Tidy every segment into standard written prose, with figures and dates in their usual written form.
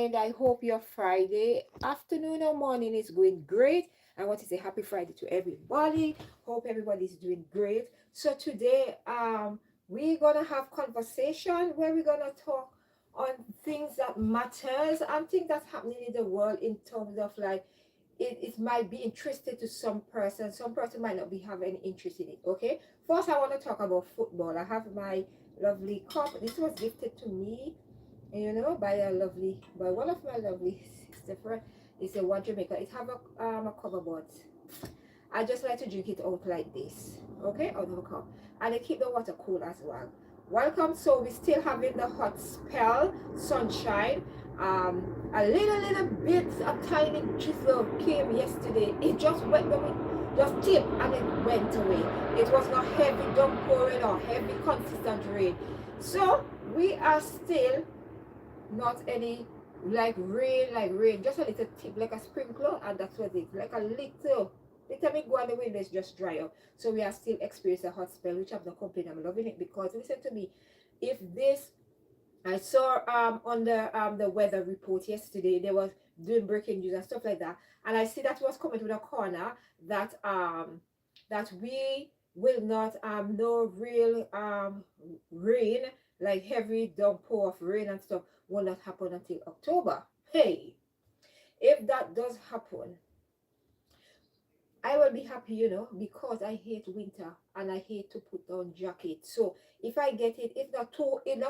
and I hope your Friday afternoon or morning is going great. I want to say happy Friday to everybody. Hope everybody's doing great. So today we're gonna have conversation where we're gonna talk on things that matters and things that's happening in the world in terms of like it might be interesting to some person might not be having any interest in it. Okay, first I want to talk about football. I have my lovely cup. This was gifted to me, by one of my lovely sister friend. It's a one Jamaica. It have a cover, but I just like to drink it out like this, okay, out of a cup, and I keep the water cool as well. Welcome. So we still having the hot spell, sunshine. A little bit, a tiny drizzle came yesterday. It just went the wind, just tip, and it went away. It was not heavy downpouring or heavy consistent rain. So we are still not any like rain, just a little tip, like a sprinkler, and that's what it is, like a little. The time it go on the wind, it's just dry up. So we are still experiencing a hot spell, which I'm not complaining. I'm loving it because listen to me. If this, I saw on the weather report yesterday, they was doing breaking news and stuff like that, and I see that was coming to the corner that we will not no real rain, like heavy downpour of rain and stuff will not happen until October. Hey, if that does happen, I will be happy, because I hate winter and I hate to put on jacket. So if I get it, it's not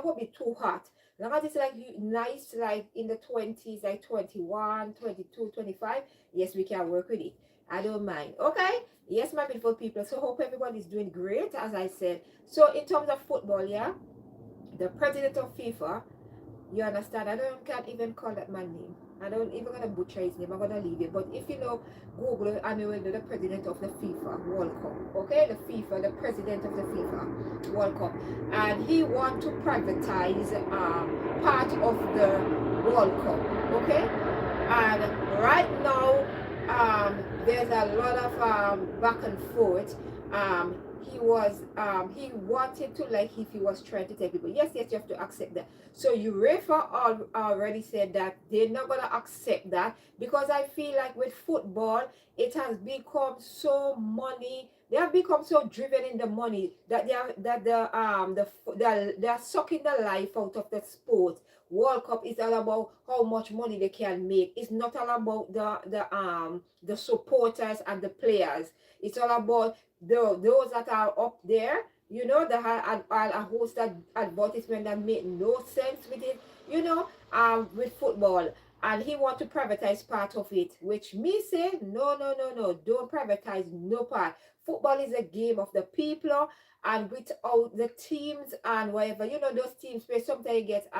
gonna be too hot. Long as it's like nice, like in the 20s, like 21, 22, 25. Yes, we can work with it. I don't mind. Okay. Yes, my beautiful people. So hope everybody's doing great, as I said. So in terms of football, yeah, the president of FIFA, you understand? Can't even call that man name. I don't even gonna butcher his name. I'm gonna leave it. But if you know Google, and you will know the president of the FIFA World Cup. Okay, the president of the FIFA World Cup, and he want to privatize part of the World Cup. Okay, and right now there's a lot of back and forth. He wanted to, like, if he was trying to tell people, yes, you have to accept that. So UEFA already said that they're not gonna accept that, because I feel like with football it has become so money. They have become so driven in the money that they are sucking the life out of the sport. World Cup is all about how much money they can make. It's not all about the supporters and the players. It's all about those that are up there, that have a host that advertisement that make no sense with it, with football. And he want to privatize part of it, which me say, no, no, no, no, don't privatize no part. Football is a game of the people, and without the teams and whatever, those teams where sometimes you get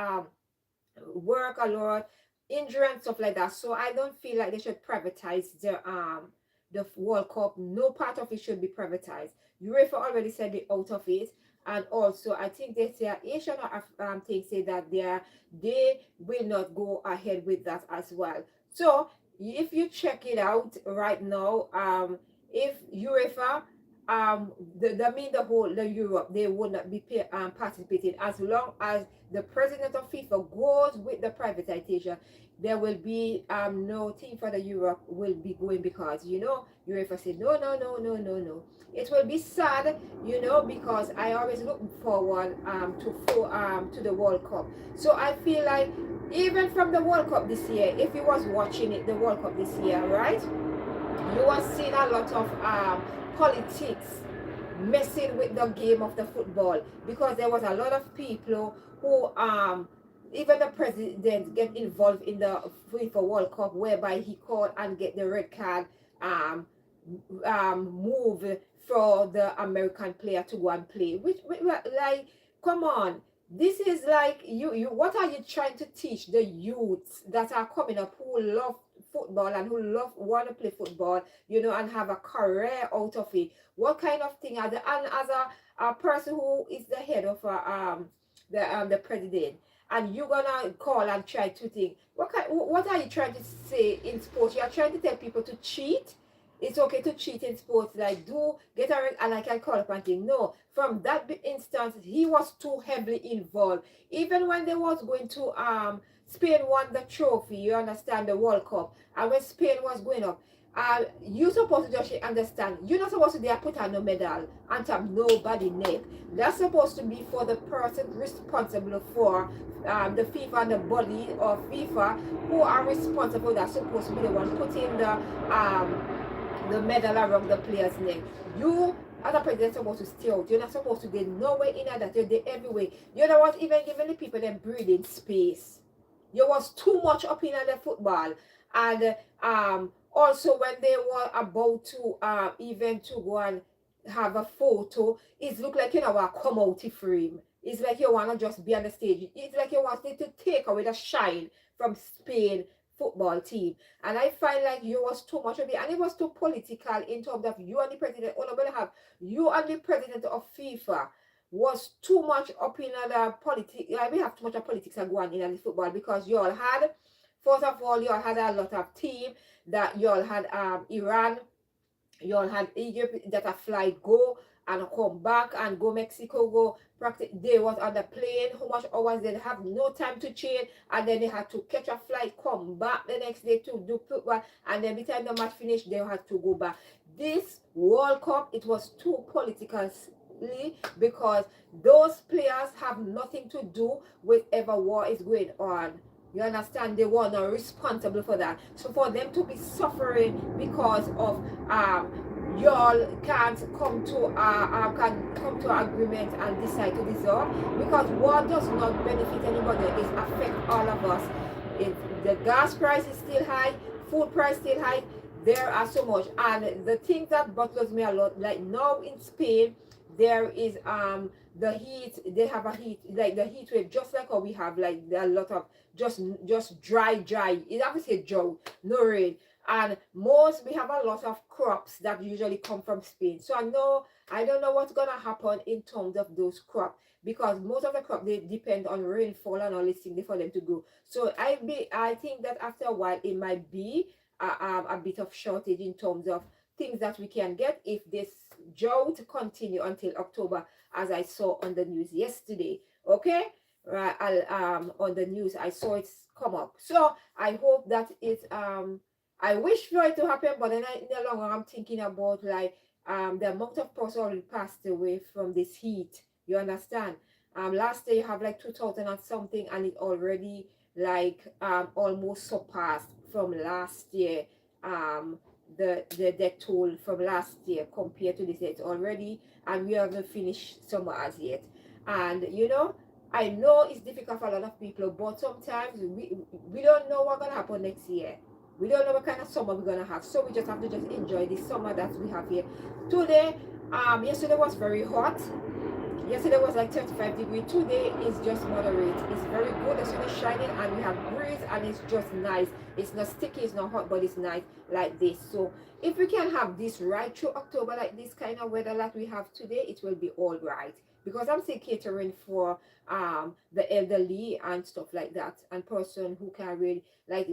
work a lot, injury and stuff like that. So I don't feel like they should privatize the World Cup. No part of it should be privatized. UEFA already said they out of it. And also, I think they say Asian thing say that they will not go ahead with that as well. So if you check it out right now, if UEFA the Europe, they will not be participating as long as the president of FIFA goes with the privatization. There will be no team for the Europe will be going, because UEFA said no, no, no, no, no, no. It will be sad, because I always look forward to the World Cup. So I feel like even from the World Cup this year, if you was watching it, the World Cup this year, right, you was seeing a lot of politics messing with the game of the football, because there was a lot of people who even the president get involved in the FIFA World Cup, whereby he called and get the red card move for the American player to go and play, which like, come on. This is like, you what are you trying to teach the youths that are coming up who love football and who want to play football, and have a career out of it? What kind of thing are the, and as a person who is the head of the president, and you're gonna call and try to think, what are you trying to say in sports? You are trying to tell people to cheat. It's okay to cheat in sports, like do get a and I can call up and think. No, from that instance, he was too heavily involved. Even when they was going to Spain won the trophy, you understand, the World Cup. And when Spain was going up, you supposed to just understand, you're not supposed to there put on no medal on top nobody neck. That's supposed to be for the person responsible for the FIFA and the body of FIFA who are responsible. That's supposed to be the one putting the medal around the player's neck. You as a president supposed to stay out. You're not supposed to get nowhere in that. You're there everywhere. You know what? Even giving the people them breathing space. You was too much up in the football. And also when they were about to even to go and have a photo, it looked like, you know, a come out frame. It's like you want to just be on the stage. It's like you want to take away the shine from Spain football team. And I find like you was too much of it, and it was too political in terms of you and the president. Oh, no, have you and the president of FIFA was too much up in the politics. We have too much of politics going in the football, because you all had, first of all, you all had a lot of team that you all had Iran, you all had Egypt that a flight go and come back and go Mexico, go practice. They was on the plane, how much hours they have no time to change, and then they had to catch a flight, come back the next day to do football, and then by the time the match finished, they had to go back. This World Cup, it was too political, because those players have nothing to do with ever war is going on. You understand? They were not responsible for that. So for them to be suffering because of y'all can't come to agreement and decide to dissolve, because war does not benefit anybody. It affects all of us. The gas price is still high, food price still high. There are so much, and the thing that bothers me a lot, like now in Spain, there is the heat. They have a heat, like the heat wave, just like how we have like a lot of just dry. It obviously drought, no rain, and we have a lot of crops that usually come from Spain. So I don't know what's gonna happen in terms of those crops, because most of the crop they depend on rainfall and all this thing for them to grow. So I think that after a while it might be a bit of shortage in terms of things that we can get if this drought continue until October, as I saw on the news yesterday. Okay, right? On the news I saw it come up. So I hope that it I wish for it to happen, but then in the long run I'm thinking about like the amount of person already passed away from this heat. You understand? Last year you have like 2,000 and something, and it already like almost surpassed from last year the death toll from last year compared to this year. It's already, and we haven't finished summer as yet. And you know, I know it's difficult for a lot of people, but sometimes we don't know what's gonna happen next year. We don't know what kind of summer we're gonna have, so we just have to just enjoy the summer that we have here. Today, yesterday was very hot. Yesterday was like 35 degrees. Today is just moderate. It's very good. The sun is shining and we have breeze and it's just nice. It's not sticky, it's not hot, but it's nice like this. So if we can have this right through October, like this kind of weather like we have today, it will be all right. Because I'm still catering for the elderly and stuff like that, and person who can really like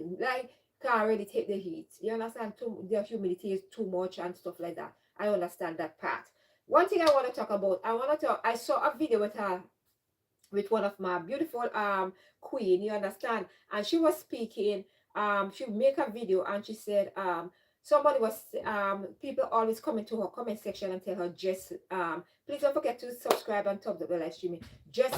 can't really take the heat. You understand? The humidity is too much and stuff like that. I understand that part. One thing I want to talk about, I saw a video with one of my beautiful queen, you understand, and she was speaking. She make a video and she said somebody was people always come into her comment section and tell her, just please don't forget to subscribe and top up the live streaming, just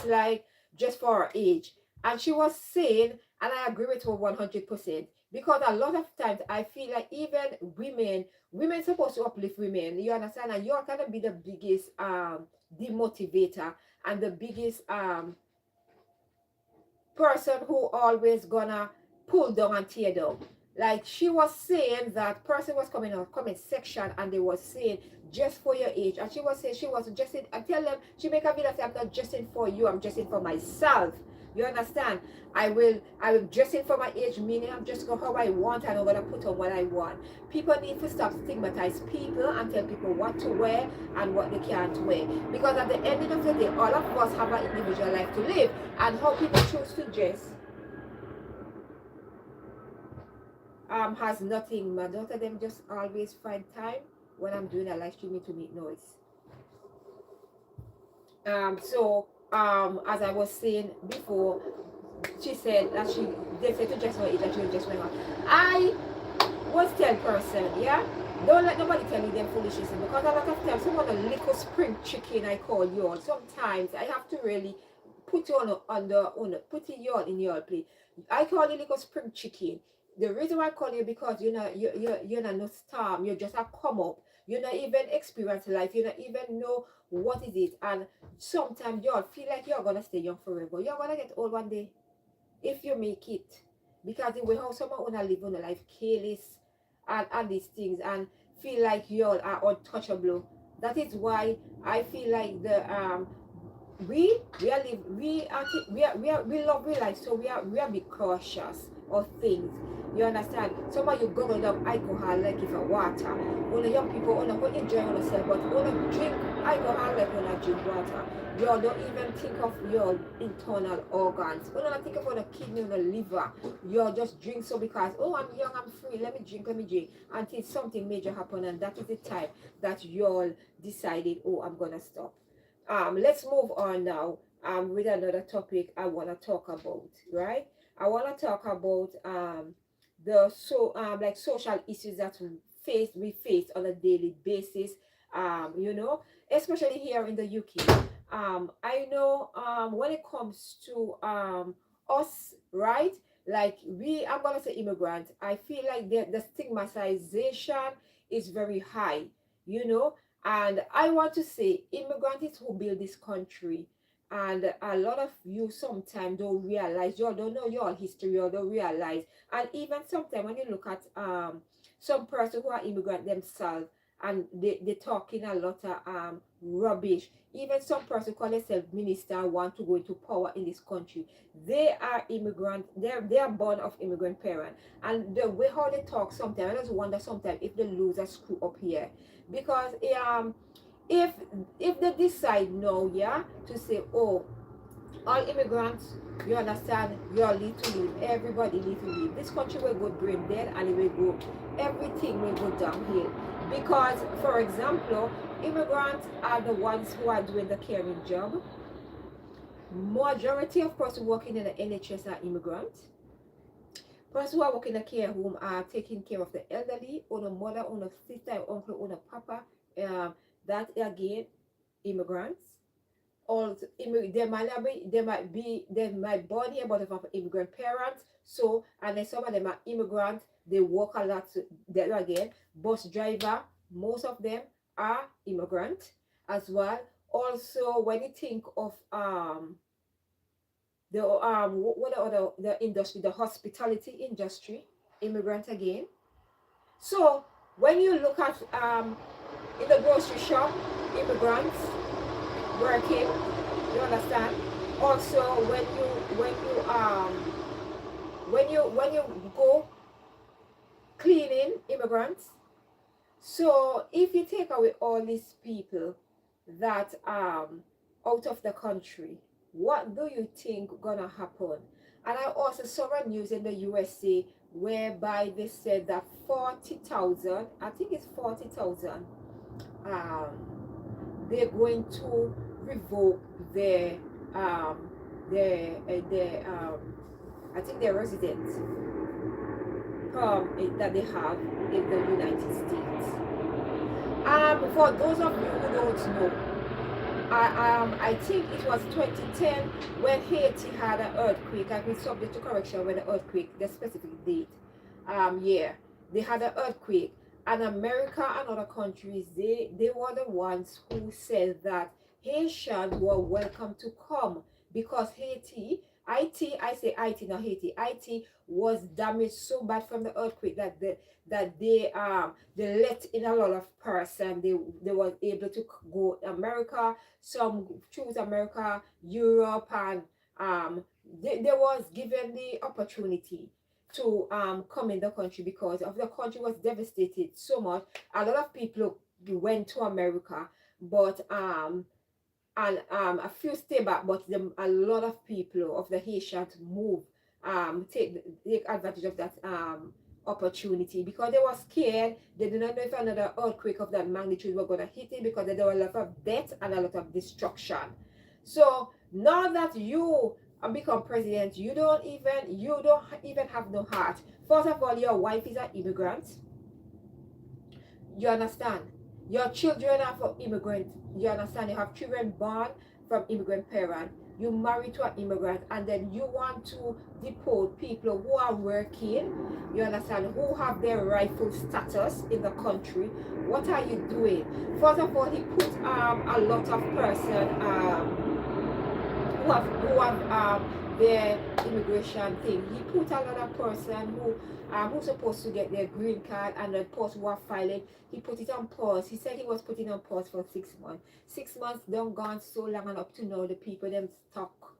for her age. And she was saying, and I agree with her 100%, because a lot of times I feel like even women supposed to uplift women, you understand, and you're gonna be the biggest demotivator and the biggest person who always gonna pull down and tear down. Like she was saying, that person was coming in her comment section and they was saying, just for your age, and she was saying she was just in, I tell them, she make a video say, I'm not just in for you, I'm just in for myself. You understand? I will dress in for my age, meaning I'm just going how I want and I'm gonna put on what I want. People need to stop stigmatize people and tell people what to wear and what they can't wear. Because at the end of the day, all of us have an individual life to live, and how people choose to dress has nothing. My daughter them just always find time when I'm doing a live streaming to make noise. As I was saying before, she said that they said to just know it that you just went on. I was tell person, yeah, don't let nobody tell you them foolishness because a lot of times someone a little spring chicken I call you all. Sometimes I have to really put you on put you all in your place. I call you little spring chicken. The reason why I call you because you're not no storm. You just a come up. You not even experience life. You not even know what is it. And sometimes you all feel like you're gonna stay young forever. You're gonna get old one day if you make it. Because the way how someone wanna live on a life careless and these things and feel like you all are untouchable. That is why I feel like the we are live we love real life, so we are be cautious of things. You understand? Some of you goggled up alcohol like if a water. Only young people only what enjoy yourself, but only drink alcohol like when I drink water. You don't even think of your internal organs. You don't think of the kidney or the liver. You just drink so because oh I'm young, I'm free, let me drink until something major happen, and that is the time that you all decided, oh I'm gonna stop. Let's move on now with another topic I want to talk about, right? I want to talk about like social issues that we face on a daily basis, you know, especially here in the UK. I know when it comes to us, right? Like I'm gonna say immigrant, I feel like the stigmatization is very high, you know. And I want to say, immigrants who build this country, and a lot of you sometimes don't realize, you don't know your history, or don't realize. And even sometimes when you look at some person who are immigrant themselves, and they talking a lot of rubbish. Even some person call themselves minister want to go into power in this country. They are immigrant. They are born of immigrant parents, and the way how they talk sometimes, I just wonder sometimes if they lose a screw up here, because if they decide no, yeah, to say oh all immigrants, you understand, you all need to leave, everybody need to leave, this country will go brain dead, and it will go, everything will go downhill. Because for example, immigrants are the ones who are doing the caring job. Majority of person working in the NHS are immigrants. Person who are working in a care home are taking care of the elderly, or the mother, or the sister, or uncle, or the papa. That again, immigrants. Or they might born here but of immigrant parents. So and then some of them are immigrants. They work a lot. There again, bus driver. Most of them are immigrant as well. Also, when you think of what the other the industry, the hospitality industry, immigrant again. So when you look at in the grocery shop, immigrants working, you understand. Also when you go cleaning, immigrants. So if you take away all these people that out of the country, what do you think gonna happen? And I also saw a news in the USA whereby they said that 40,000, I think it's 40,000, they're going to revoke their I think their residence permit that they have in the United States. For those of you who don't know, I think it was 2010 when Haiti had an earthquake. I've been subject to correction when the earthquake, the specific date. Yeah, they had an earthquake, and America and other countries, they were the ones who said that Haitians were welcome to come because I say IT, not Haiti. IT was damaged so bad from the earthquake that they let in a lot of person. They were able to go America, some choose America, Europe, and they was given the opportunity to come in the country because of the country was devastated so much. A lot of people went to America, but and a few stay back, but a lot of people of the Haitians move take advantage of that opportunity because they were scared. They did not know if another earthquake of that magnitude were going to hit it because there were a lot of death and a lot of destruction. So now that you and become president, you don't even have no heart. First of all, your wife is an immigrant. You understand? Your children are from immigrant. You understand? You have children born from immigrant parents. You marry to an immigrant, and then you want to deport people who are working. You understand? Who have their rightful status in the country. What are you doing? First of all, he put a lot of person who have their immigration thing. He put a lot of person who's supposed to get their green card, and the post who are filing, he put it on pause. He said he was putting on pause for 6 months. 6 months done gone so long, and up to now the people them stuck.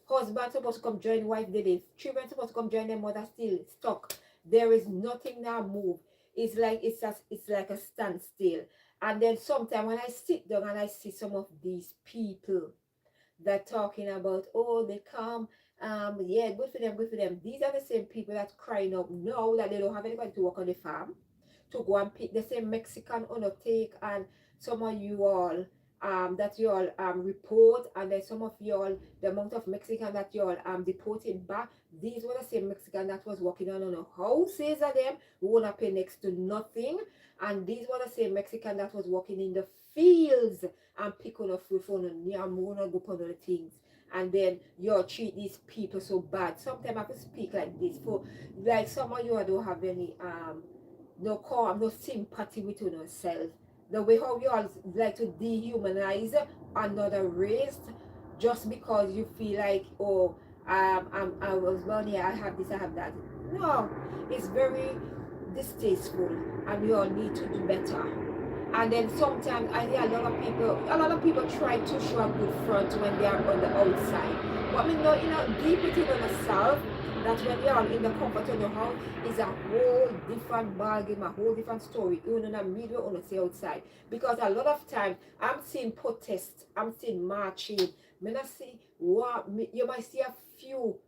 Husband supposed to come join wife, they live. Children supposed to come join their mother, still stuck. There is nothing now move. It's like a standstill. And then sometimes when I sit down and I see some of these people that talking about, oh, they come, yeah, good for them, good for them. These are the same people that crying out now that they don't have anybody to work on the farm, to go and pick the same Mexican undertake, and some of you all that you all report, and then some of you all, the amount of Mexican that you all deported back, these were the same Mexican that was working on the houses of them who wanna pay next to nothing, and these were the same Mexican that was working in the fields and picking up fruit for no go on other things. And then you treat these people so bad. Sometimes I have to speak like this for, like, some of you don't have any no sympathy with yourself. The way how you all like to dehumanize another race just because you feel like, oh, I was born here, I have this, I have that. No, it's very distasteful, and we all need to do better. And then sometimes I hear a lot of people try to show a good front when they are on the outside. But we know, deep within yourself, that when you are in the comfort of your house, is a whole different ballgame, a whole different story. You know, not media on the outside. Because a lot of times I'm seeing protests, I'm seeing marching. You might see a few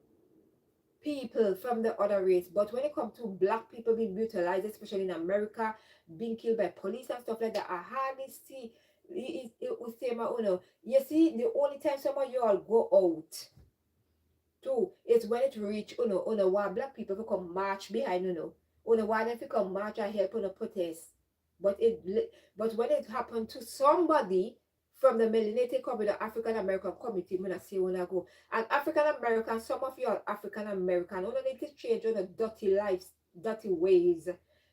people from the other race, but when it comes to black people being brutalized, especially in America, being killed by police and stuff like that, I hardly see it will say my own. You see, the only time some of you all go out too is when it reach why black people will come march behind why they come march and help on a protest. But when it happened to somebody from the melanated community, the African American community, when I say when I go. And African American, some of you are African American, only need to change on the dirty lives, dirty ways.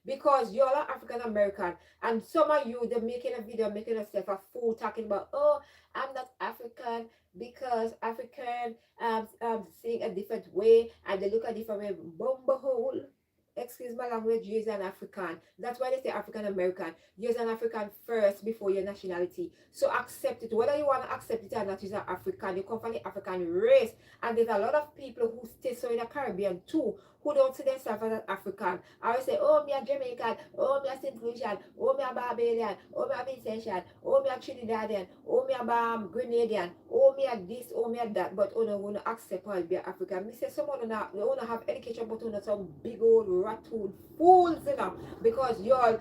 Because you're African American, and some of you, they're making a video, making yourself a fool, talking about, oh, I'm not African because African seeing a different way, and they look a different way. Bumble hole. Excuse my language, you're an African. That's why they say African American. You're an African first before your nationality. So accept it. Whether you want to accept it or not, you're an African. You come from the African race. And there's a lot of people who stay so in the Caribbean too, who don't see themselves as an African. I always say, oh, me a Jamaican, oh, me a St. Lucian, oh, me a Barbadian, oh, me a Vincentian, oh, me a Trinidadian, oh, me a Grenadian, oh, me a this, oh, me a that. But you want to accept all be African. Me say someone who want to have education, but you some big old rattle fools, because y'all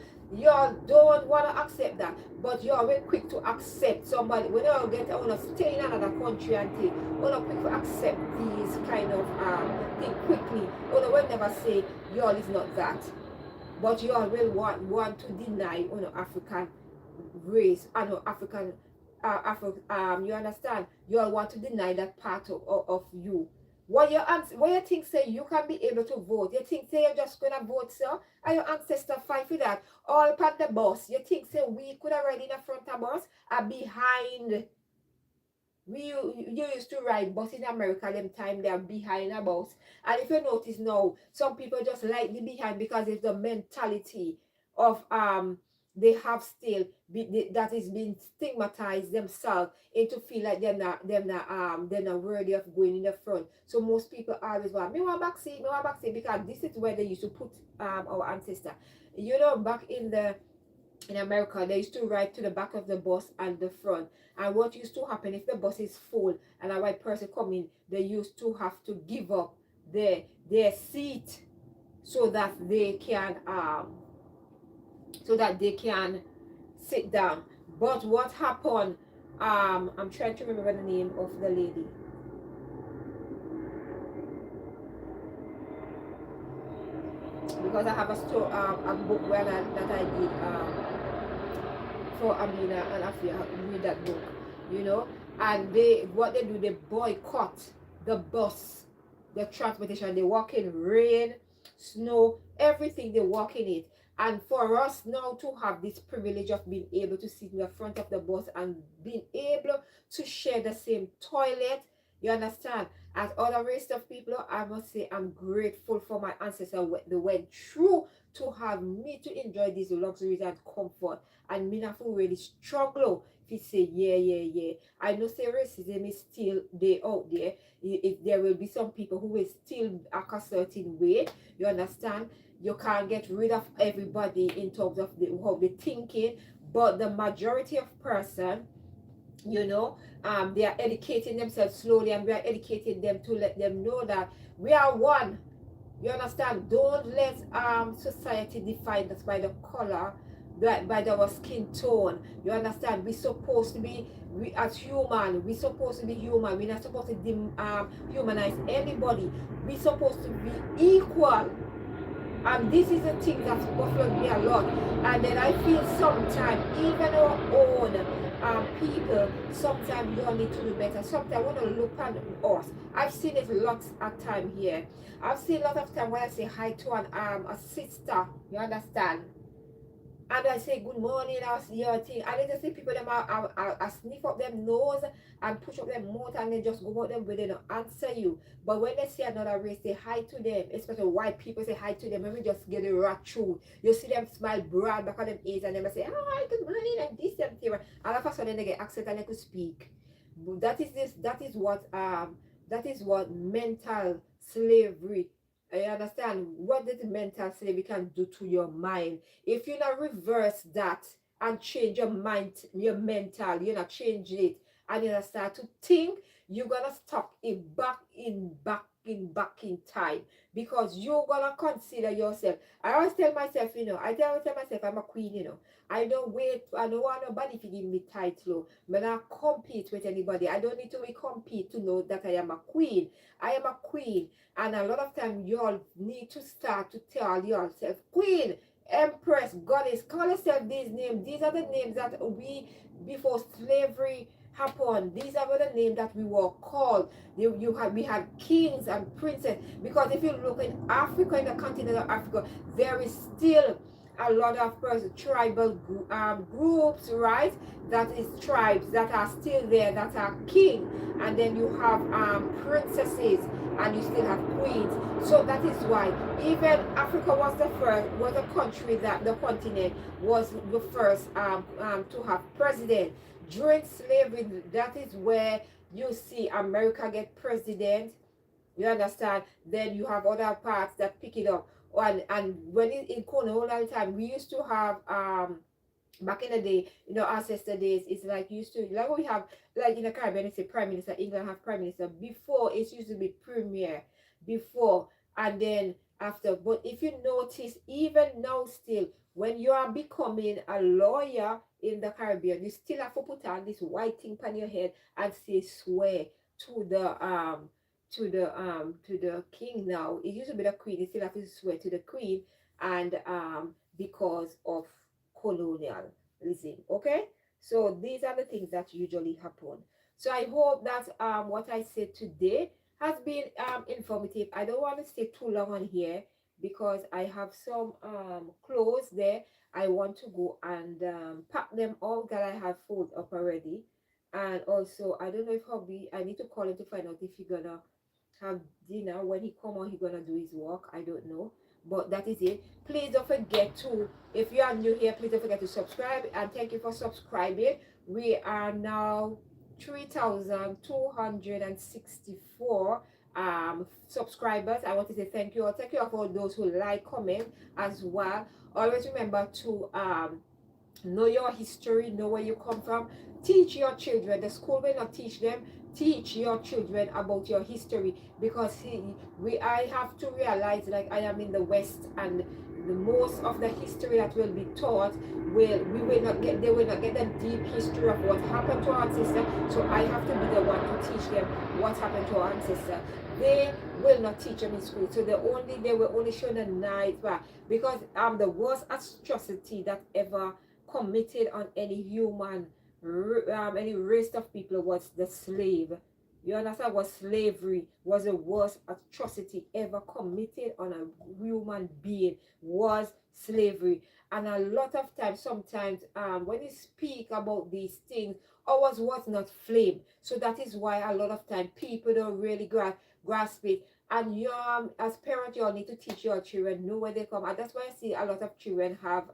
don't want to accept that, but y'all very quick to accept somebody when you get to stay in another country and thing. You're quick to accept these kind of thing quickly. You will never say y'all is not that, but y'all will want to deny African race and African you understand? Y'all want to deny that part of you. What you think say you can be able to vote? You think say you're just gonna vote, sir? Are your ancestors fight for that? All part the bus. You think say we could have ride in the front of bus or behind? You used to ride bus in America them time they are behind a bus. And if you notice now, some people just like the behind because it's the mentality of they have still that is being stigmatized themselves into feel like they're not worthy of going in the front. So most people always want me want back seat because this is where they used to put our ancestor. Back in America, they used to ride to the back of the bus and the front. And what used to happen if the bus is full and a white person come in, they used to have to give up their seat so that they can sit down. But what happened? I'm trying to remember the name of the lady. because I have a book where that I did for Amina and Afia, read that book, you know. And what they do, they boycott the bus, the transportation. They walk in rain, snow, everything, they walk in it. And for us now to have this privilege of being able to sit in the front of the bus and being able to share the same toilet, you understand, as other race of people, I must say I'm grateful for my ancestors. They went through to have me to enjoy these luxuries and comfort. And me not really struggle if you say yeah. I know say racism is still there out there. If there will be some people who will still act a certain way, you understand? You can't get rid of everybody in terms of how they thinking, but the majority of person, you know, they are educating themselves slowly, and we are educating them to let them know that we are one. You understand? Don't let society define us by the color, by our skin tone. You understand? We're supposed to be, we as human, we're supposed to be human. We're not supposed to humanize anybody. We're supposed to be equal. And this is a thing that's buffeted me a lot. And then I feel sometimes, even our own people, sometimes you all need to do better. Sometimes I want to look at us. I've seen it lots of time here. I've seen a lot of time when I say hi to a sister, you understand? And I say good morning, I see your thing. And I just see people them I sniff up them nose and push up their mouth, and they just go out them where they don't answer you. But when they see another race, say hi to them, especially white people say hi to them, when we just get a rat through. You see them smile broad back on them ears, and them say, hi, good morning, and this and that. And all of a sudden they get accent and they could speak. That is what mental slavery. I understand what did mental slavery can do to your mind. If you not reverse that and change your mind, your mental, you not change it, and you not start to think, you're gonna stuck it back in time, because you're gonna consider yourself. I always tell myself, I tell myself I'm a queen. I don't want nobody to give me title. But I compete with anybody. I don't need to compete to know that I am a queen. I am a queen. And a lot of time you all need to start to tell yourself, queen, empress, goddess, call yourself these names. These are the names that we, before slavery happened, these are the names that we were called. We had kings and princes. Because if you look in Africa, in the continent of Africa, there is still a lot of tribal groups, right? That is tribes that are still there, that are king, and then you have princesses, and you still have queens. So that is why even Africa was a country that the continent was the first to have president. During slavery, that is where you see America get president. You understand? Then you have other parts that pick it up. And when in colonial time, we used to have back in the day, ancestor days, it's like used to, like we have, like in the Caribbean, it's a prime minister. England have prime minister. Before, it used to be premier. Before, and then after. But if you notice, even now still, when you are becoming a lawyer in the Caribbean, you still have to put on this white thing on your head and say swear to the king. Now it used to be the queen. You still have to swear to the queen, and because of colonialism. Okay, so these are the things that usually happen. So I hope that what I said today has been informative. I don't want to stay too long on here because I have some clothes there. I want to go and pack them all that I have fold up already. And also, I don't know if hubby, I need to call him to find out if he's gonna have dinner. When he come out, he gonna do his work. I don't know, but that is it. Please don't forget to, if you are new here, please don't forget to subscribe, and thank you for subscribing. We are now 3,264 subscribers. I want to say thank you all. Thank you all for those who like, comment as well. Always remember to know your history, know where you come from. Teach your children. The school will not teach them. Teach your children about your history, because I have to realize, like, I am in the West, and the most of the history that will be taught they will not get the deep history of what happened to our ancestors. So I have to be the one to teach them what happened to our ancestors. they will not teach them in school. So they will only show the night back, because the worst atrocity that ever committed on any human, any race of people, was the slave. You understand? Was slavery was the worst atrocity ever committed on a human being, was slavery. And a lot of times, sometimes, when you speak about these things, ours was not flame. So that is why a lot of time people don't really grasp it. And you, as parents, you all need to teach your children, know where they come. And that's why I see a lot of children have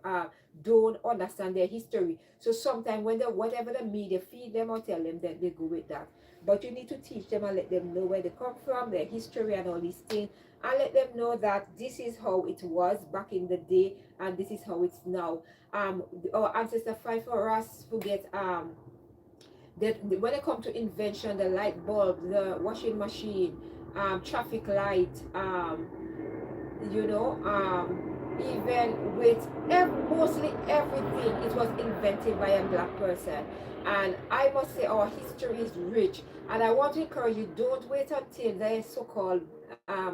don't understand their history. So sometimes when they, whatever the media feed them or tell them, that they go with that. But you need to teach them and let them know where they come from, their history and all these things, and let them know that this is how it was back in the day and this is how it's now. Our ancestors fight for us to get that when it comes to invention, the light bulb, the washing machine, traffic light, you know, even with mostly everything, it was invented by a black person. And I must say our history is rich, and I want to encourage you, don't wait until the so-called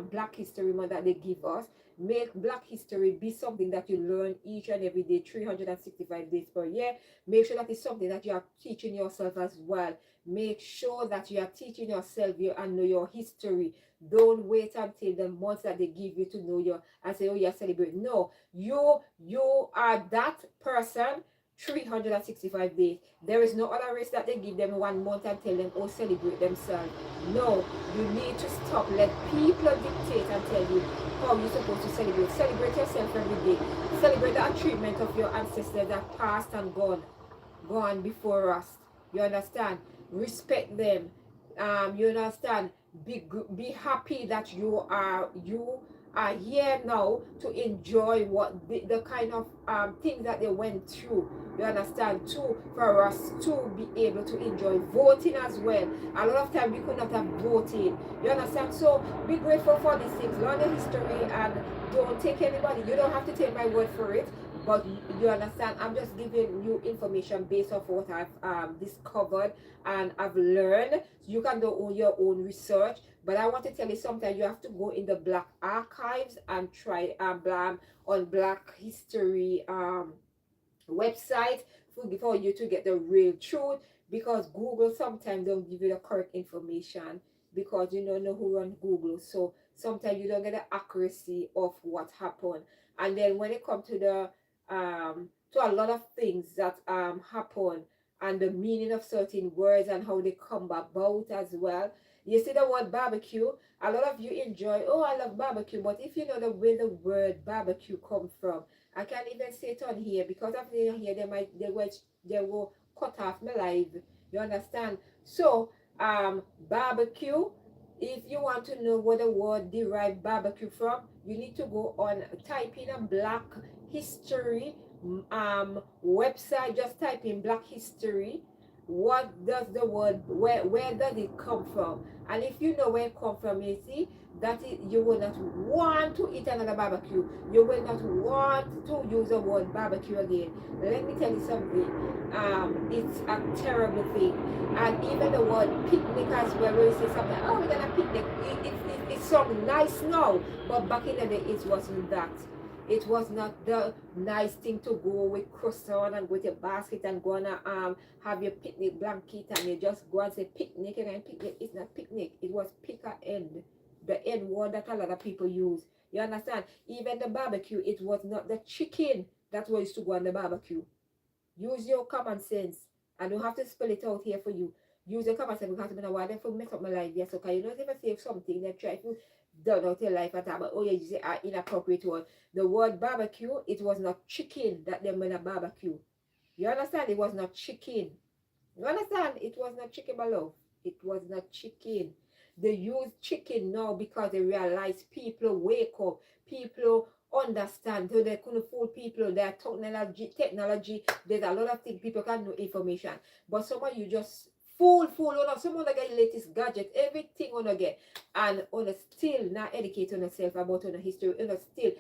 Black History Month that they give us. Make Black history be something that you learn each and every day, 365 days per year. Make sure that it's something that you are teaching yourself as well. Make sure that you are teaching yourself and know your history. Don't wait until the months that they give you to know your and say, oh, you're celebrating. No, you are that person 365 days. There is no other race that they give them 1 month and tell them, oh, celebrate themselves. No, you need to stop. Let people dictate and tell you how you're supposed to celebrate. Celebrate yourself every day. Celebrate the achievement of your ancestors that passed and gone before us. You understand? Respect them. You understand? Be happy that you are here now to enjoy what the kind of things that they went through. You understand? Too, for us to be able to enjoy voting as well. A lot of time we could not have voted. You understand? So be grateful for these things. Learn the history and don't take anybody. You don't have to take my word for it. But you understand, I'm just giving you information based off what I've discovered and I've learned. You can do your own research. But I want to tell you, sometimes you have to go in the Black archives and try on Black history website for you to get the real truth, because Google sometimes don't give you the correct information, because you don't know who run Google. So sometimes you don't get the accuracy of what happened. And then when it comes to a lot of things that happen, and the meaning of certain words and how they come about as well. You see the word barbecue, a lot of you enjoy, oh, I love barbecue, but if you know the way the word barbecue come from, I can't even say it on here, because of the here they will cut off my live. You understand? So barbecue, if you want to know what the word derived barbecue from, you need to go on, type in a Black history website. Just type in Black history. What does the word, where does it come from? And if you know where it come from, you see that you will not want to eat another barbecue. You will not want to use the word barbecue again. Let me tell you something. It's a terrible thing. And even the word picnic as well, where you say something, oh, we're gonna picnic. It sounds nice now, but back in the day it wasn't that. It was not the nice thing to go with croissant and go with your basket and go and have your picnic blanket and you just go and say picnic and picnic. It's not picnic. It was pick a end. The end word that a lot of people use. You understand? Even the barbecue, it was not the chicken that was to go on the barbecue. Use your common sense. I don't have to spell it out here for you. Use your common sense, because I'm going to for mess up my life. Yes, okay. You don't ever say something that try to done out your life at all, but oh yeah, you say inappropriate word. The word barbecue, it was not chicken that they made a barbecue. You understand? It was not chicken. You understand? It was not chicken, my love. It was not chicken. They use chicken now because they realize people wake up, people understand, so they couldn't fool people. Their technology, there's a lot of things people can know information. But some of you just fool, someone that get latest gadget, everything on get, and on still not educate on yourself about on the history, on still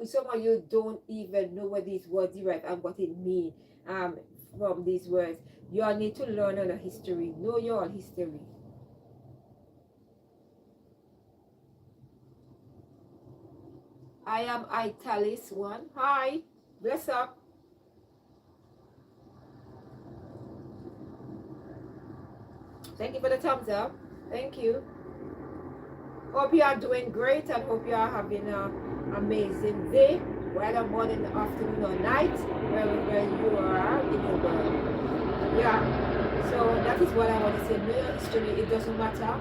some of you don't even know what these words derive and what it mean from these words. You all need to learn on the history, know your history. I am Italis one. Hi, bless up. Thank you for the thumbs up. Thank you. Hope you are doing great and hope you are having an amazing day, whether morning, afternoon, or night, wherever you are in the world. Yeah. So that is what I want to say. Know your history. It doesn't matter.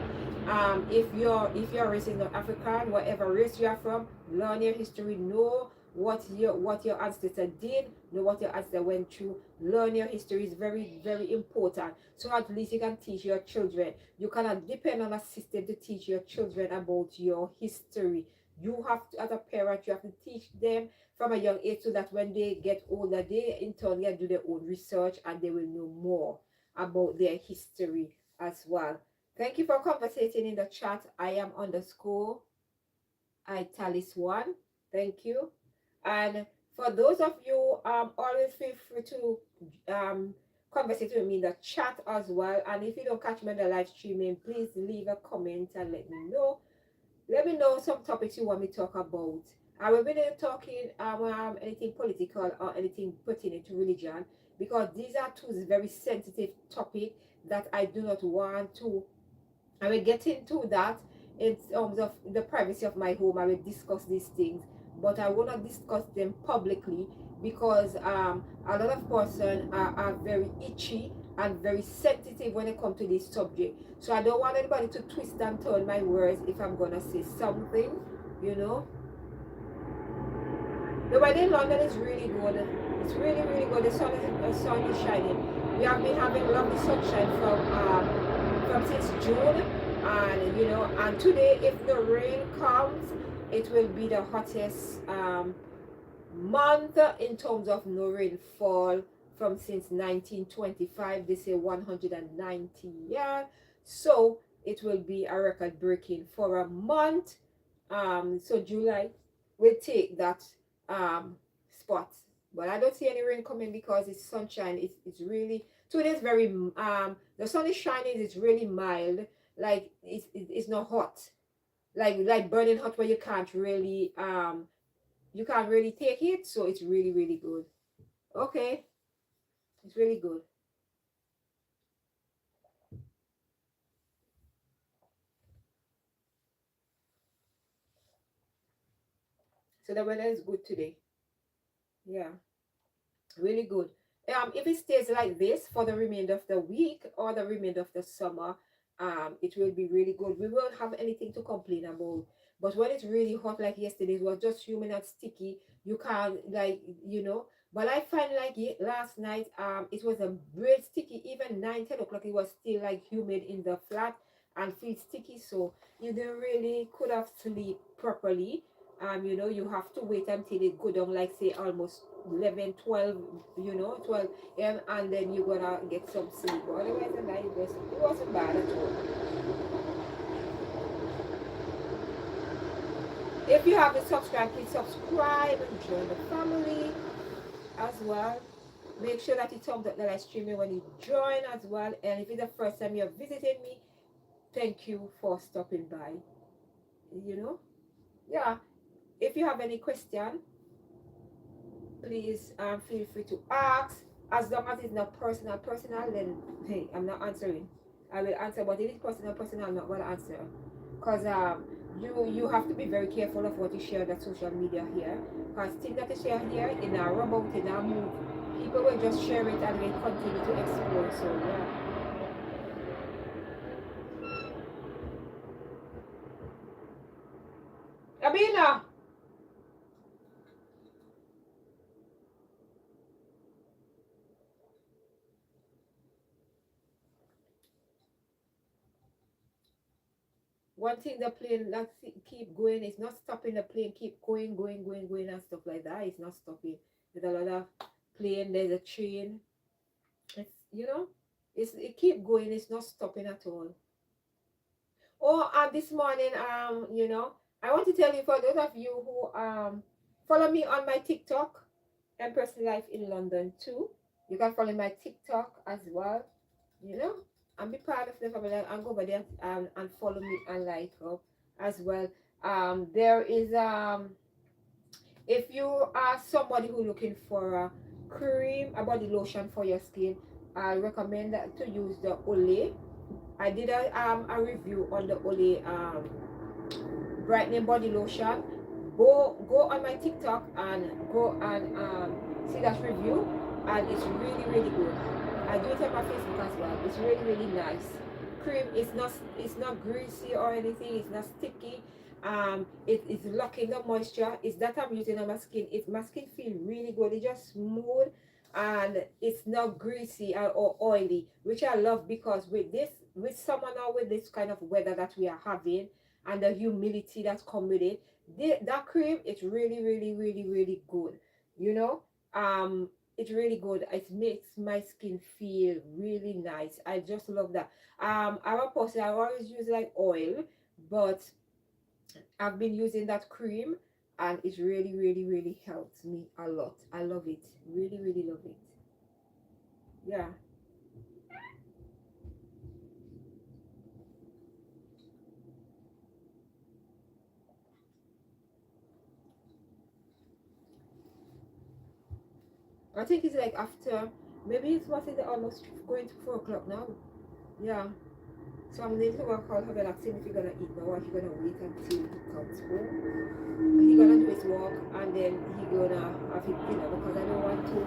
If you're raised in African, whatever race you are from, learn your history. Know what your ancestors did. Know what your ancestors went through. Learn your history is very very important. So at least you can teach your children. You cannot depend on a system to teach your children about your history. You have to, as a parent, you have to teach them from a young age so that when they get older, they in turn can do their own research and they will know more about their history as well. Thank you for conversating in the chat. I am underscore Italis one. Thank you. And for those of you, always feel free to conversate with me in the chat as well. And if you don't catch me in the live streaming, please leave a comment and let me know. Let me know some topics you want me to talk about. I will be talking anything political or anything pertaining to religion because these are two very sensitive topics that I do not want to. I will get into that in terms of the privacy of my home. I will discuss these things, but I will not discuss them publicly because a lot of persons are very itchy and very sensitive when it comes to this subject. So I don't want anybody to twist and turn my words if I'm gonna say something, you know. The weather in London is really good. It's really really good. The sun is shining. We have been having lovely sunshine from since June, and and today if the rain comes, it will be the hottest month in terms of no rainfall from since 1925. They say 190 years, so it will be a record breaking for a month. So July will take that spot, but I don't see any rain coming because it's sunshine. It's really today is very the sun is shining. It's really mild, like it's not hot, like burning hot where you can't really take it. So it's really really good. Okay, it's really good. So the weather is good today. Yeah, really good. If it stays like this for the remainder of the week or the remainder of the summer, it will be really good. We won't have anything to complain about. But when it's really hot like yesterday, it was just humid and sticky. You can't But I find like last night, it was a real sticky. Even 9, 10 o'clock, it was still like humid in the flat and feel sticky. So you didn't really could have sleep properly. You have to wait until it go down, like say almost 11, 12, 12 a.m. and then you're gonna get some sleep. Otherwise the night it wasn't bad at all. If you haven't subscribed, please subscribe and join the family as well. Make sure that you thumbs up the live streaming when you join as well. And if it's the first time you're visiting me, thank you for stopping by. Yeah. If you have any question, please feel free to ask. As long as it's not personal, then hey, I'm not answering. I will answer, but if it's personal, I'm not gonna answer. Cause you have to be very careful of what you share on the social media here. Cause things that you share here in our robot, in our move, people will just share it and will continue to explore. So yeah. Abina, one thing the plane that keep going is not stopping. The plane keep going and stuff like that. It's not stopping. There's a lot of plane, there's a train. It's it keep going, it's not stopping at all. Oh, this morning, I want to tell you, for those of you who follow me on my TikTok and personal life in London too. You can follow my TikTok as well, you know, and be part of the family and go over there and follow me and like up as well. There is if you are somebody who looking for a cream, a body lotion for your skin, I recommend that to use the Olay. I did a review on the Olay brightening body lotion. Go on my TikTok and go and see that review, and it's really good. I do it on my Facebook as well. It's really nice. Cream it's not greasy or anything. It's not sticky. It is locking the moisture. It's that I'm using on my skin. My skin feel really good. It's just smooth and it's not greasy or oily, which I love because with summer now, with this kind of weather that we are having and the humidity that's come with it, that cream, it's really good, you know. It's really good. It makes my skin feel really nice. I just love that. I'm a person, I always use like oil, but I've been using that cream and it's really helped me a lot. I love it. Really love it. Yeah. I think it's like after, maybe it's what is it, almost going to 4 o'clock now. Yeah. So I'm going to go and call her and ask him if he's gonna eat now or he's gonna wait until he comes home. He's gonna do his walk and then he's gonna have his dinner because I don't want to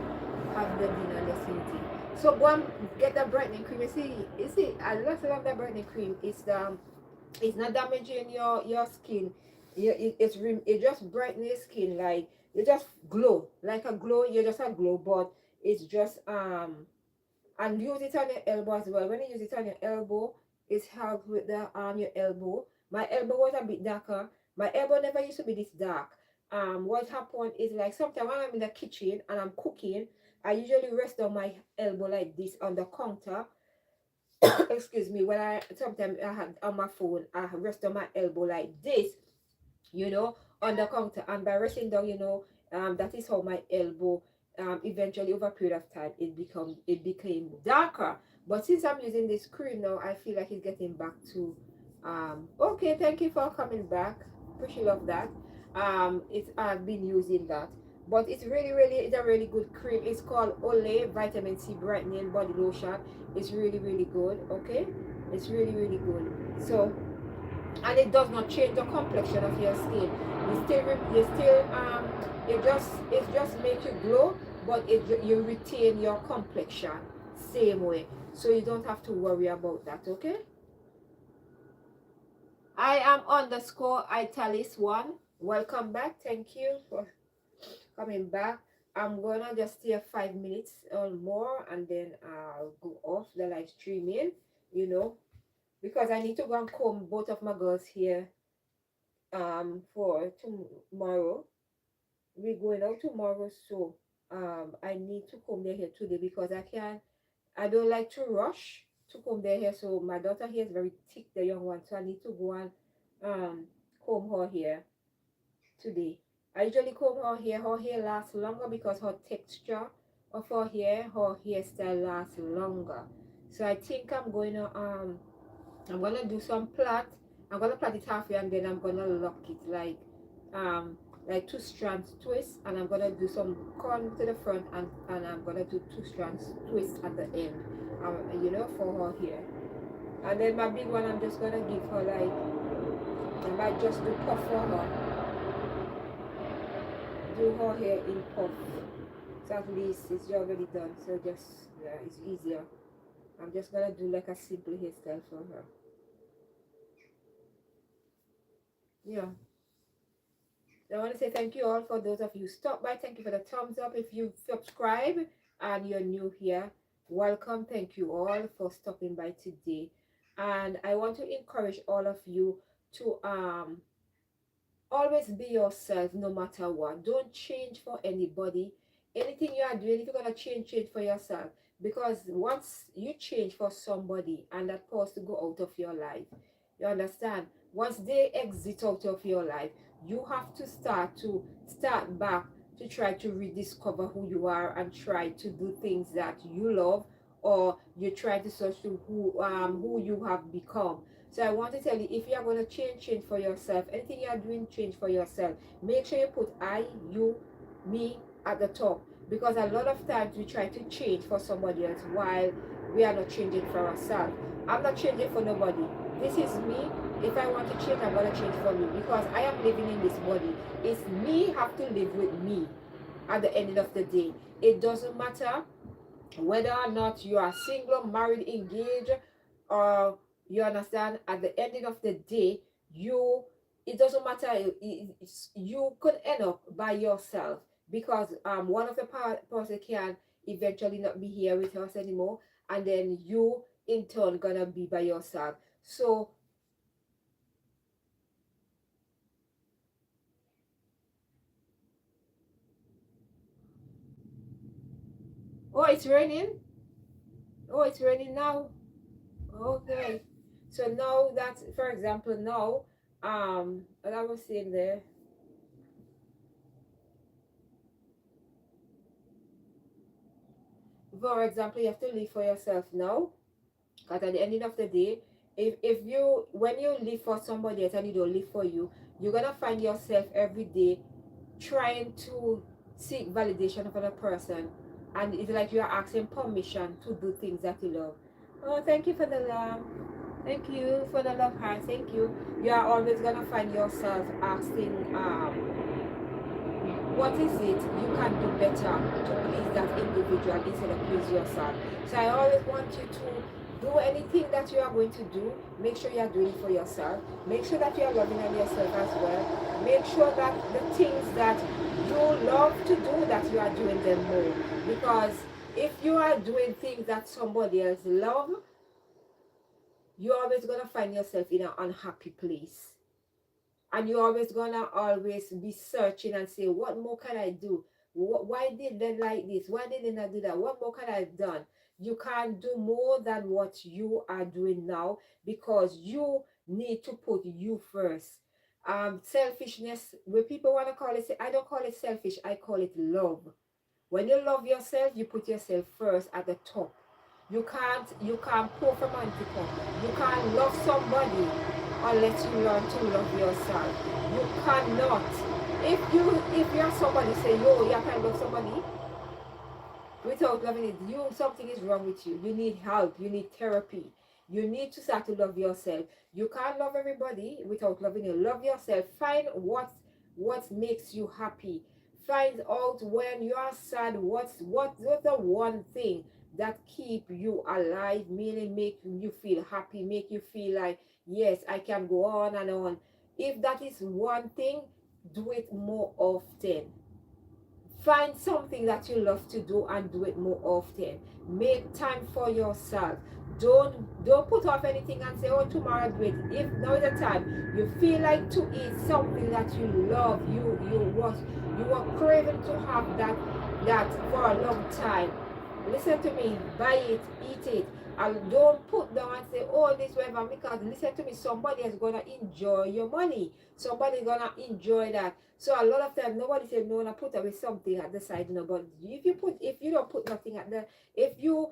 have the dinner and just eating. So go and get that brightening cream. You see, I love that brightening cream. It's not damaging your skin. It just brightens your skin, like you just glow like a glow. You just a glow, but it's just and use it on your elbow as well. When you use it on your elbow, it helps with the your elbow. My elbow was a bit darker. My elbow never used to be this dark. What happened is like sometimes when I'm in the kitchen and I'm cooking, I usually rest on my elbow like this on the counter. Excuse me. When I sometimes I had on my phone, I rest on my elbow like this, on the counter, and by resting down, that is how my elbow, eventually over a period of time, it became darker. But since I'm using this cream now, I feel like it's getting back to, okay, thank you for coming back. Appreciate love that. It's I've been using that, but it's a really good cream. It's called Olay Vitamin C Brightening Body Lotion. It's really good. Okay, it's really good. So, and it does not change the complexion of your skin. It just makes you glow, but you retain your complexion same way. So you don't have to worry about that. Okay. I am underscore Italis1. Welcome back. Thank you for coming back. I'm gonna just stay 5 minutes or more, and then I'll go off the live streaming. You know, because I need to go and comb both of my girls here for tomorrow. We're going out tomorrow, so I need to comb their hair today because I don't like to rush to comb their hair. So my daughter here is very thick, the young one, so I need to go and um comb her hair today. I usually comb her hair lasts longer because her texture of her hairstyle lasts longer. So I think I'm gonna do some plait. I'm gonna plait it halfway and then I'm gonna lock it like two strands twist, and I'm gonna do some corn to the front, and I'm gonna do two strands twist at the end, for her hair. And then my big one, I'm just gonna give her I might just do puff for her, do her hair in puff. So at least it's already done. So just, yeah, it's easier. I'm just gonna do like a simple hairstyle for her. Yeah. I want to say thank you all for those of you who stopped by. Thank you for the thumbs up. If you subscribe and you're new here, welcome. Thank you all for stopping by today. And I want to encourage all of you to always be yourself no matter what. Don't change for anybody. Anything you are doing, if you're gonna change for yourself. Because once you change for somebody and that person go out of your life, you understand? Once they exit out of your life, you have to start back to try to rediscover who you are and try to do things that you love, or you try to search to who you have become. So I want to tell you, if you are going to change for yourself, anything you are doing, change for yourself. Make sure you put I, you, me at the top. Because a lot of times we try to change for somebody else while we are not changing for ourselves. I'm not changing for nobody. This is me. If I want to change, I'm going to change for me. Because I am living in this body. It's me have to live with me at the end of the day. It doesn't matter whether or not you are single, married, engaged, or you understand, at the ending of the day, you it doesn't matter. You could end up by yourself because one of the person can eventually not be here with us anymore, and then you in turn gonna be by yourself. So, oh, it's raining. Oh, it's raining now. Okay. So now that, for example, now, what I was saying there, for example, you have to live for yourself now. Because at the ending of the day, if you, when you live for somebody else and you don't live for you, you're gonna find yourself every day trying to seek validation of another person, and it's like you are asking permission to do things that you love. Oh, thank you for the love. Thank you for the love heart. Thank you. You are always gonna find yourself asking, what is it you can do better to please that individual instead of please yourself. So I always want you to do anything that you are going to do. Make sure you are doing it for yourself. Make sure that you are loving on yourself as well. Make sure that the things that you love to do, that you are doing them more. Because if you are doing things that somebody else love, you're always gonna find yourself in an unhappy place, and you're always gonna always be searching and say, what more can I do? Why did they like this? Why didn't I do that? What more can I have done? You can't do more than what you are doing now, because you need to put you first. Selfishness, when people want to call it, I don't call it selfish, I call it love. When you love yourself, you put yourself first at the top. You can't pour from empty cup. You can't love somebody unless you learn to love yourself. You cannot. If you're somebody say, yo, you can love somebody without loving it, something is wrong with you. You need help, you need therapy. You need to start to love yourself. You can't love everybody without loving you. Love yourself. Find what makes you happy. Find out when you are sad, what's the one thing that keep you alive, meaning make you feel happy, make you feel like, yes, I can go on and on. If that is one thing, do it more often. Find something that you love to do and do it more often. Make time for yourself. Don't put off anything and say, oh, tomorrow I'll do it. If now is the time you feel like to eat something that you love, you were craving to have that for a long time. Listen to me, buy it, eat it. And don't put down and say, oh, this whatever, because listen to me, somebody is gonna enjoy your money. Somebody gonna enjoy that. So a lot of time nobody said no, na put away something at the side, you know. But if you don't put nothing at the, if you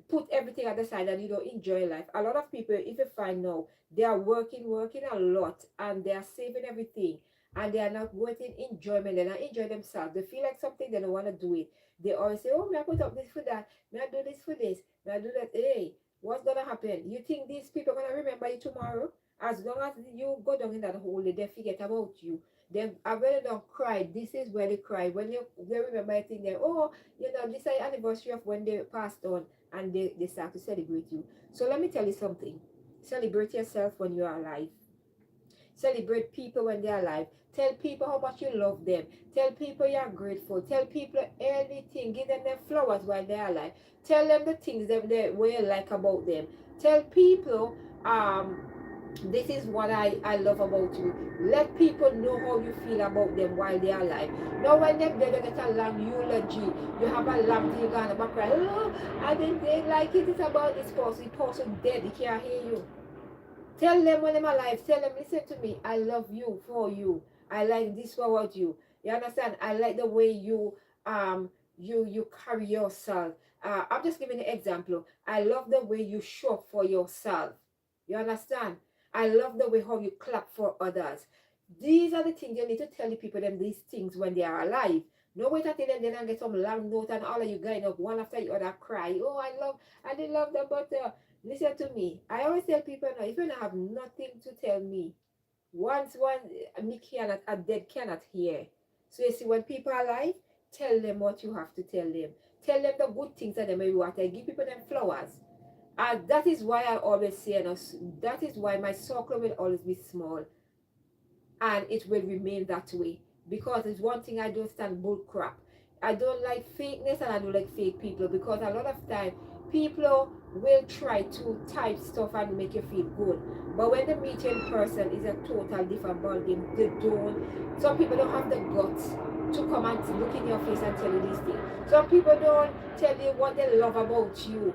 put everything at the side and you don't enjoy life, a lot of people, if you find now, they are working a lot, and they are saving everything, and they are not getting enjoyment. They're not enjoy themselves. They feel like something, they don't want to do it. They always say, oh, may I put up this for that, may I do this for this, may I do that. Hey, what's gonna happen? You think these people are gonna remember you tomorrow? As long as you go down in that hole, they forget about you. Then I really don't cry. This is where they cry. When they remember, I think they, oh, this is anniversary of when they passed on, and they start to celebrate you. So let me tell you something. Celebrate yourself when you are alive. Celebrate people when they're alive. Tell people how much you love them. Tell people you're grateful. Tell people anything. Give them their flowers while they're alive. Tell them the things that they will like about them. Tell people, this is what I love about you. Let people know how you feel about them while they're alive. Now when they're dead, they get a long eulogy. You have a lamb till you go on back cry. Oh, I didn't like it. It's about this person. The person dead. He can't hear you. Tell them when I'm alive, tell them, listen to me, I love you for you. I like this about you. You understand? I like the way you carry yourself. I'm just giving an example. I love the way you show up for yourself. You understand? I love the way how you clap for others. These are the things you need to tell the people them these things when they are alive. No wait until then and get some long note and all of you guys up one after the other cry. Oh, I did love that, but listen to me. I always tell people now, if you don't have nothing to tell me, once one me cannot, a dead cannot hear. So you see, when people are alive, tell them what you have to tell them. Tell them the good things that they may want. And give people them flowers. And that is why I always say, that is why my circle will always be small, and it will remain that way. Because it's one thing, I don't stand bull crap. I don't like fakeness and I don't like fake people, because a lot of time people will try to type stuff and make you feel good. But when they meet you in person, it's a total different ballgame. They don't, some people don't have the guts to come and look in your face and tell you these things. Some people don't tell you what they love about you.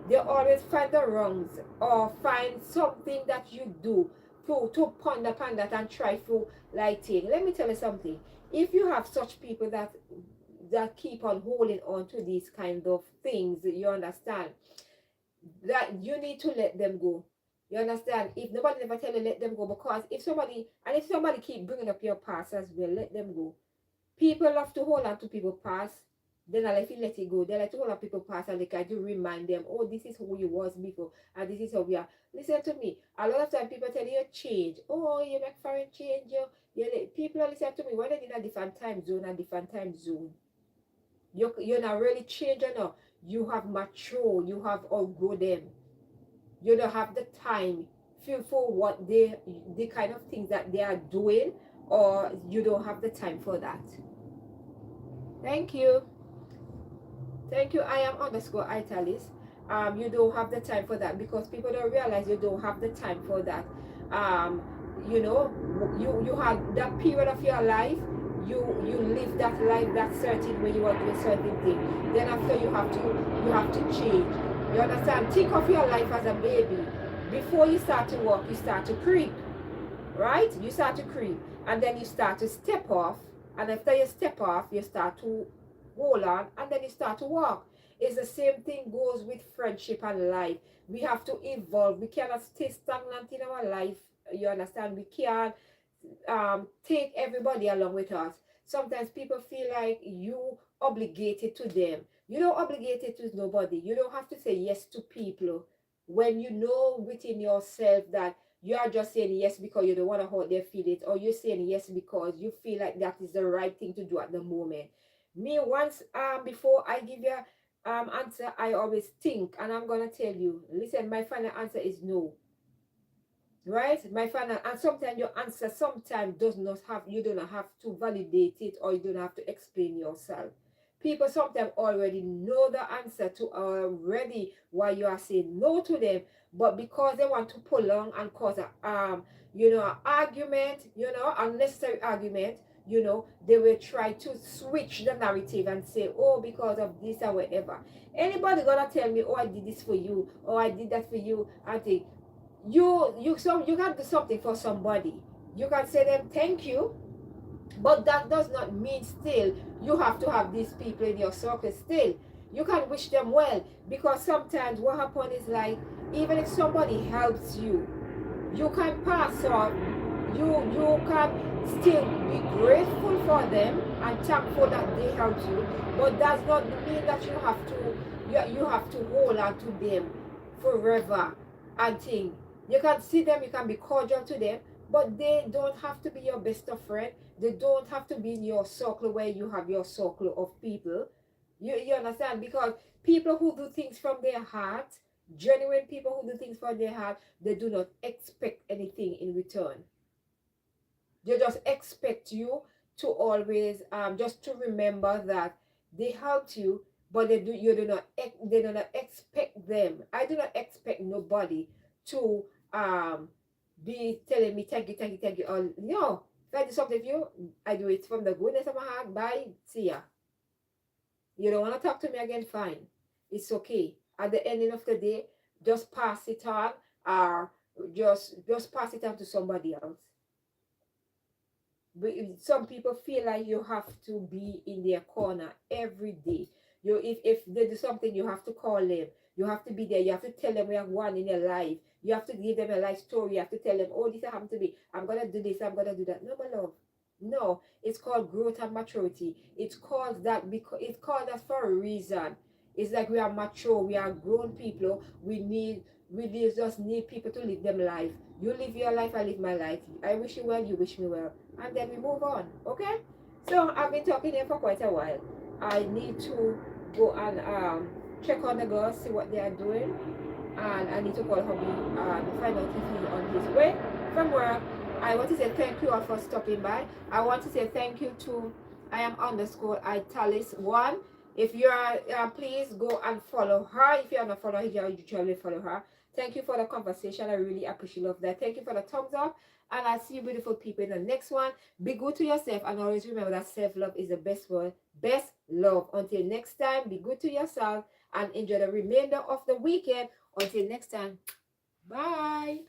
They always find the wrongs or find something that you do to ponder upon that and try to like take. Let me tell you something. If you have such people that keep on holding on to these kind of things, you understand that you need to let them go. You understand? If nobody never tell you, let them go, because if somebody keep bringing up your past as well, let them go. People love to hold on to people past. Then I like to let it go. They like to hold on people past and they can to remind them, oh, this is who you was before and this is how we are. Listen to me. A lot of time people tell you change. Oh, you make foreign change. People listen to me. When they're in a different time zone, you're not really changing now. You have mature. You have outgrown them. You don't have the time for what the kind of things that they are doing, or you don't have the time for that. Thank you. Thank you. I am underscore Italis. You don't have the time for that, because people don't realize you don't have the time for that. Um, you know, you had that period of your life. You live that life that certain way, you are doing certain thing. Then after you have to change. You understand? Think of your life as a baby. Before you start to walk, you start to creep, right? You start to creep, and then you start to step off, and after you step off, you start to hold on, and then you start to walk. It's the same thing goes with friendship and life. We have to evolve. We cannot stay stagnant in our life. You understand? We can't take everybody along with us. Sometimes people feel like you obligated to them. You don't obligated to nobody. You don't have to say yes to people when you know within yourself that you are just saying yes because you don't want to hurt their feelings, or you're saying yes because you feel like that is the right thing to do at the moment. Me, once before I give you answer, I always think, and I'm gonna tell you, listen, my final answer is no. Right, my final, and sometimes your answer sometimes does not have, you do not have to validate it, or you don't have to explain yourself. People sometimes already know the answer to already why you are saying no to them, but because they want to prolong and cause a an argument, unnecessary argument, they will try to switch the narrative and say, oh, because of this or whatever. Anybody gonna tell me, oh, I did this for you, or I did that for you, I think you can do something for somebody. You can say them thank you, but that does not mean still you have to have these people in your circle. Still, you can wish them well, because sometimes what happens is, like, even if somebody helps you, you can pass on, you can still be grateful for them and thankful that they helped you, but does not mean that you have to hold on to them forever and think. You can see them, you can be cordial to them, but they don't have to be your best of friend. They don't have to be in your circle where you have your circle of people. You understand? Because people who do things from their heart, genuine people who do things from their heart, they do not expect anything in return. They just expect you to always just to remember that they helped you, but they do not expect them. I do not expect nobody to be telling me thank you, thank you, thank you. Or no, if I do something for you, I do it from the goodness of my heart. Bye, see ya. You don't want to talk to me again, fine. It's okay. At the ending of the day, just pass it on, or just pass it on to somebody else. But some people feel like you have to be in their corner every day. If they do something, you have to call them. You have to be there. You have to tell them we have one in your life. You have to give them a life story. You have to tell them, oh, this happened to me. I'm going to do this. I'm going to do that. No, my love. No, it's called growth and maturity. It's called that because it's called that for a reason. It's like we are mature. We are grown people. Just need people to live them life. You live your life, I live my life. I wish you well, you wish me well. And then we move on. Okay? So I've been talking here for quite a while. I need to go and check on the girls, see what they are doing. And I need to call hubby and find out if he's on his way from work. I want to say thank you all for stopping by. I want to say thank you to I am underscore Italis1. If you are, please go and follow her. If you are not following her, you usually follow her. Thank you for the conversation. I really appreciate love that. Thank you for the thumbs up. And I see you beautiful people in the next one. Be good to yourself and always remember that self-love is the best word. Best love. Until next time, be good to yourself and enjoy the remainder of the weekend. Until next time, bye.